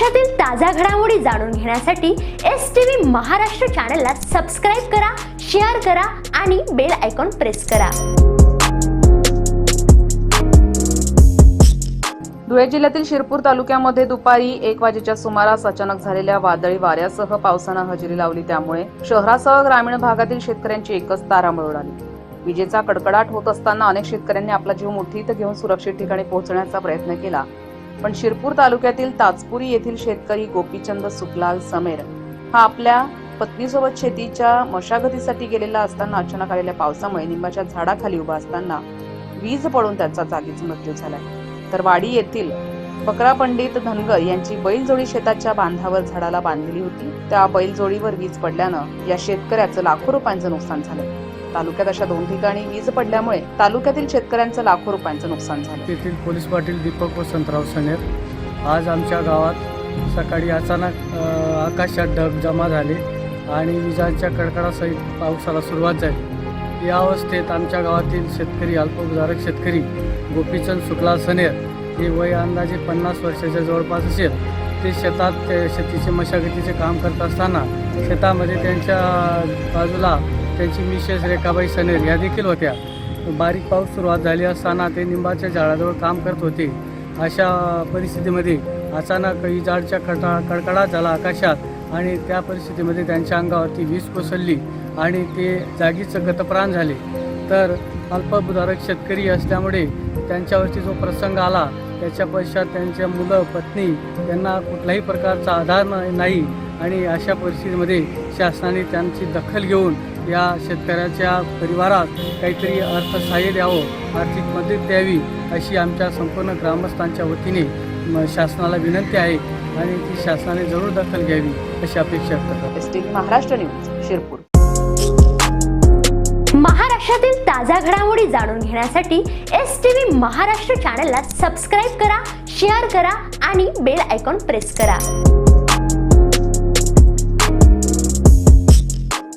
महाराष्ट्रातील ताज्या घडामोडी जाणून घेण्यासाठी STV महाराष्ट्र चॅनलला सबस्क्राइब करा, शेअर करा आणि बेल आयकॉन प्रेस करा। धुळे जिल्ह्यातील शिरपूर तालुक्यामध्ये दुपारी 1 वाजेच्या सुमारास अचानक झालेल्या वादळी वाऱ्यासह पावसानं हजेरी लावली। त्यामुळे शहरासह ग्रामीण भागातील शेतकऱ्यांची एकच तारांबळ उडाली। विजेचा कडकडाट होत असताना अनेक शेतकऱ्यांनी आपला जीव मुठीत घेऊन सुरक्षित ठिकाणी पोहोचण्याचा प्रयत्न केला, पण शिरपूर तालुक्यातील ताचपुरी येथील शेतकरी गोपीचंद सुखलाल समेर हा आपल्या पत्नीसोबत शेतीच्या मशागतीसाठी गेलेला असताना अचानक आलेल्या पावसामुळे निंबाच्या झाडाखाली उभा असताना वीज पडून त्याचा जागीच मृत्यू झालाय। तर वाडी येथील बकरा पंडित धनगर यांची बैलजोडी शेताच्या बांधावर झाडाला बांधलेली होती। त्या बैलजोडीवर वीज पडल्यानं या शेतकऱ्याचं लाखो रुपयांचं नुकसान झालं। तालुक्यात अशा 2 ठिकाणी वीज पडल्यामुळे तालुक्यातील शेतकऱ्यांचं लाखो रुपयांचं नुकसान झालं। येथील पोलीस पाटील दीपक वसंतराव सनेर आज आमच्या गावात सकाळी अचानक आकाशात ढग जमा झाले आणि विजांच्या कडकडासहित पावसाला सुरुवात झाली। या अवस्थेत आमच्या गावातील शेतकरी अल्पभूधारक शेतकरी गोपीचंद सुखलाल सनेर हे वय अंदाजे 50 वर्षाच्या जवळपास असेल। ते शेतात शेतीचे मशागतीचे काम करत असताना शेतामध्ये त्यांच्या बाजूला त्यांची मिसेस रेखाबाई सनेर या देखील होत्या। बारीक पाऊस सुरुवात झाली असताना ते निंबाच्या झाडाजवळ काम करत होते। अशा परिस्थितीमध्ये अचानक विजांच्या कडकडाट झाला आकाशात आणि त्या परिस्थितीमध्ये त्यांच्या अंगावरती वीज कोसळली आणि ते जागीच गतप्राण झाले। तर अल्पभूधारक शेतकरी असल्यामुळे त्यांच्यावरती जो प्रसंग आला त्याच्या पश्चात त्यांच्या मुलं पत्नी यांना कुठल्याही प्रकारचा आधार नाही आणि अशा परिस्थितीमध्ये शासनाने त्यांची दखल घेऊन या शेतकऱ्याच्या परिवारात काहीतरी अर्थसहाय्य द्यावं, आर्थिक मदत द्यावी अशी आमच्या संपूर्ण ग्रामस्थांच्या वतीने शासनाला विनंती आहे आणि ती शासनाने जरूर दखल घ्यावी अशी अपेक्षा करतो। STV Maharashtra news Shirpur. महाराष्ट्रातील ताज्या घडामोडी जाणून घेण्यासाठी STV महाराष्ट्र चॅनलला सबस्क्राइब करा, शेअर करा आणि बेल आयकॉन प्रेस करा।